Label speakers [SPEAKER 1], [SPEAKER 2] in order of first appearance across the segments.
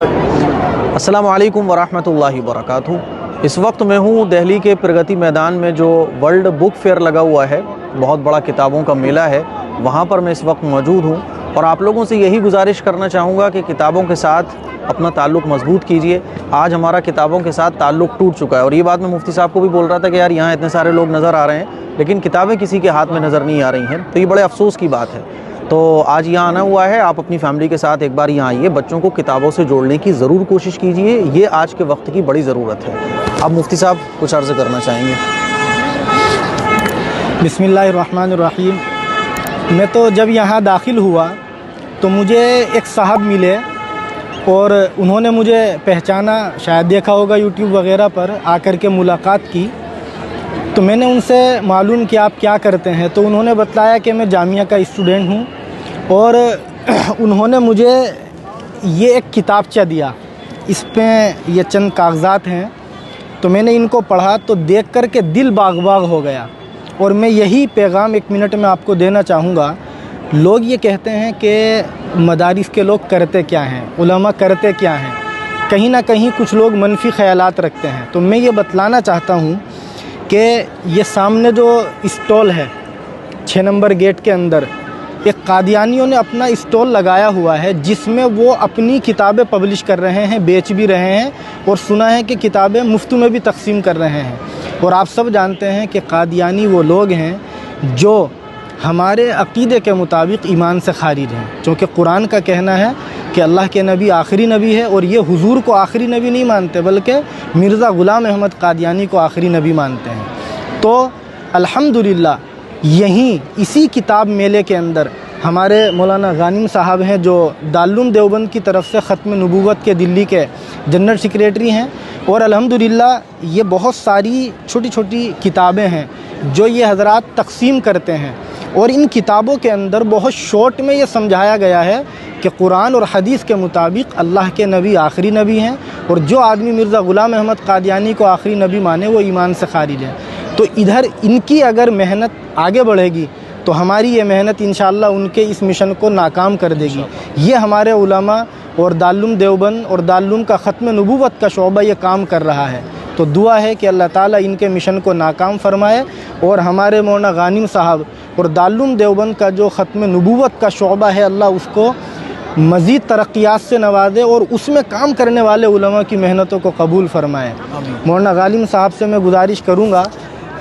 [SPEAKER 1] अस्सलामु अलैकुम वरहमतुल्लाहि वबरकातुहू। इस वक्त मैं हूँ दिल्ली के प्रगति मैदान में जो वर्ल्ड बुक फेयर लगा हुआ है, बहुत बड़ा किताबों का मेला है, वहाँ पर मैं इस वक्त मौजूद हूँ और आप लोगों से यही गुजारिश करना चाहूँगा कि किताबों के साथ अपना ताल्लुक़ मजबूत कीजिए। आज हमारा किताबों के साथ ताल्लुक़ टूट चुका है और ये बात मैं मुफ्ती साहब को भी बोल रहा था कि यार यहाँ इतने सारे लोग नज़र आ रहे हैं लेकिन किताबें किसी के हाथ में नज़र नहीं आ रही हैं, तो ये बड़े अफसोस की बात है। तो आज यहाँ आना हुआ है, आप अपनी फैमिली के साथ एक बार यहाँ आइए, बच्चों को किताबों से जोड़ने की ज़रूर कोशिश कीजिए, ये आज के वक्त की बड़ी ज़रूरत है। अब मुफ्ती साहब कुछ अर्ज़ करना चाहेंगे?
[SPEAKER 2] बिस्मिल्लाहिर्रहमानिर्रहीम। मैं तो जब यहाँ दाखिल हुआ तो मुझे एक साहब मिले और उन्होंने मुझे पहचाना, शायद देखा होगा यूट्यूब वगैरह पर, आकर के मुलाकात की। तो मैंने उनसे मालूम किया आप क्या करते हैं, तो उन्होंने बताया कि मैं जामिया का स्टूडेंट हूँ और उन्होंने मुझे ये एक किताबचा दिया, इस पे ये चंद कागज़ात हैं। तो मैंने इनको पढ़ा तो देख कर के दिल बाग बाग हो गया और मैं यही पैगाम एक मिनट में आपको देना चाहूँगा। लोग ये कहते हैं कि मदारिस के लोग करते क्या हैं, उलमा करते क्या हैं, कहीं ना कहीं कुछ लोग मनफी ख़यालात रखते हैं। तो मैं ये बतलाना चाहता हूँ कि ये सामने जो स्टॉल है 6 नंबर गेट के अंदर, एक कादियानियों ने अपना स्टॉल लगाया हुआ है जिसमें वो अपनी किताबें पब्लिश कर रहे हैं, बेच भी रहे हैं और सुना है कि किताबें मुफ्त में भी तकसीम कर रहे हैं। और आप सब जानते हैं कि कादियानी वो लोग हैं जो हमारे अक़ीदे के मुताबिक ईमान से खारिज हैं, क्योंकि कुरान का कहना है कि अल्लाह के नबी आखिरी नबी है और ये हुजूर को आखिरी नबी नहीं मानते बल्कि मिर्ज़ा ग़ुलाम अहमद कादियानी को आखिरी नबी मानते हैं। तो अल्हम्दुलिल्लाह यहीं इसी किताब मेले के अंदर हमारे मौलाना गानिम साहब हैं जो दारुल देवबंद की तरफ से ख़त्म नबूवत के दिल्ली के जनरल सेक्रेटरी हैं और अल्हम्दुलिल्लाह ये बहुत सारी छोटी छोटी किताबें हैं जो ये हज़रात तकसीम करते हैं और इन किताबों के अंदर बहुत शॉर्ट में ये समझाया गया है कि कुरान और हदीस के मुताबिक अल्लाह के नबी आखिरी नबी हैं और जो आदमी मिर्ज़ा ग़ुलाम अहमद कादियानी को आखिरी नबी माने वो ईमान से खारिज है। तो इधर इनकी अगर मेहनत आगे बढ़ेगी तो हमारी ये मेहनत इंशाअल्लाह उनके इस मिशन को नाकाम कर देगी। ये हमारे उलमा और दारुल देवबंद और दारुल का ख़त्म नबूवत का शोबा ये काम कर रहा है। तो दुआ है कि अल्लाह ताला इनके मिशन को नाकाम फरमाए और हमारे मौलाना गानिम साहब और दारुल देवबंद का जो ख़त्म नबूवत का शोबा है अल्लाह उसको मज़ीद तरक्यात से नवाजे और उसमें काम करने वाले उलमा की मेहनतों को कबूल फरमाए। मौलाना गालिम साहब से मैं गुजारिश करूँगा,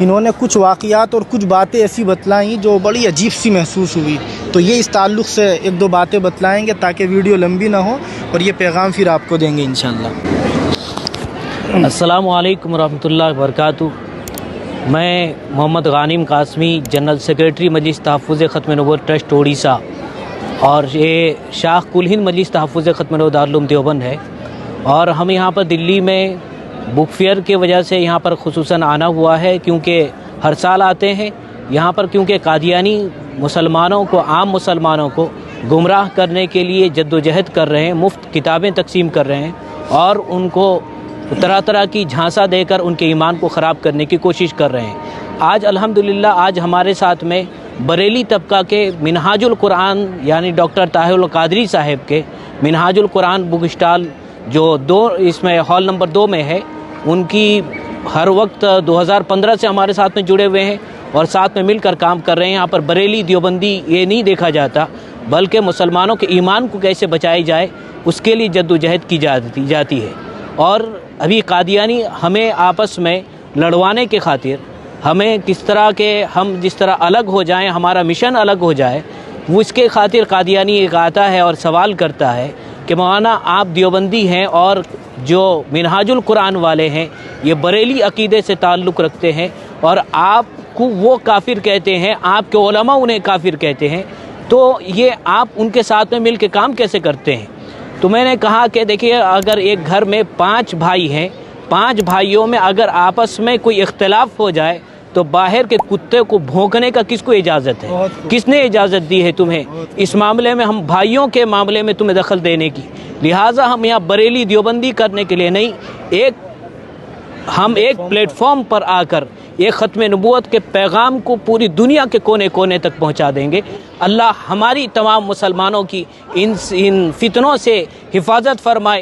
[SPEAKER 2] इन्होंने कुछ वाक़यात और कुछ बातें ऐसी बतलाई जो बड़ी अजीब सी महसूस हुई, तो ये इस ताल्लुक़ से एक दो बातें बतलाएँगे ताकि वीडियो लंबी ना हो और ये पैगाम फिर आपको देंगे इंशाअल्लाह।
[SPEAKER 3] अस्सलामु अलैकुम रहमतुल्लाहि वबरकातुहू। मैं मोहम्मद गानिम कासमी, जनरल सेक्रेटरी मजलिस तहफ़्फ़ुज़ ख़त्म नबूवत ट्रस्ट ओडिशा, और ये शाख कुल हिंद मजलिस तहफ़्फ़ुज़ ख़त्म नबूवत दारुल देवबंद है। और हम यहाँ पर दिल्ली में बुक फेयर के वजह से यहाँ पर खुसूसन आना हुआ है, क्योंकि हर साल आते हैं यहाँ पर, क्योंकि कादियानी मुसलमानों को, आम मुसलमानों को गुमराह करने के लिए जद्दोजहद कर रहे हैं, मुफ्त किताबें तकसीम कर रहे हैं और उनको तरह तरह की झांसा देकर उनके ईमान को ख़राब करने की कोशिश कर रहे हैं। आज अल्हम्दुलिल्लाह आज हमारे साथ में बरेली तबका के मिनहाजुल कुरान यानी डॉक्टर ताहिरुल कादरी साहब के मिनहाजुल कुरान बुक स्टॉल जो इसमें हॉल नंबर 2 में है, उनकी हर वक्त 2015 से हमारे साथ में जुड़े हुए हैं और साथ में मिलकर काम कर रहे हैं। यहाँ पर बरेली देवबंदी ये नहीं देखा जाता बल्कि मुसलमानों के ईमान को कैसे बचाई जाए उसके लिए जद्दोजहद की जाती है। और अभी कादियानी हमें आपस में लड़वाने के खातिर, हमें किस तरह के, हम जिस तरह अलग हो जाएं, हमारा मिशन अलग हो जाए, वो इसके खातिर कादियानी एक आता है और सवाल करता है कि मौलाना आप देवबंदी हैं और जो मिनहाजुल कुरान वाले हैं ये बरेली अकीदे से ताल्लुक़ रखते हैं और आपको वो काफिर कहते हैं, आपके उलमा उन्हें काफिर कहते हैं, तो ये आप उनके साथ में मिल के काम कैसे करते हैं? तो मैंने कहा कि देखिए, अगर एक घर में 5 भाई हैं, 5 भाइयों में अगर आपस में कोई इख्तिलाफ हो जाए तो बाहर के कुत्ते को भौंकने का किसको इजाज़त है? किसने इजाज़त दी है तुम्हें इस मामले में, हम भाइयों के मामले में तुम्हें दखल देने की? लिहाजा हम यहाँ बरेली देवबंदी करने के लिए नहीं, हम एक प्लेटफॉर्म पर आकर एक ख़त्म नबूवत के पैगाम को पूरी दुनिया के कोने कोने तक पहुंचा देंगे। अल्लाह हमारी तमाम मुसलमानों की इन फितनों से हिफाजत फरमाए।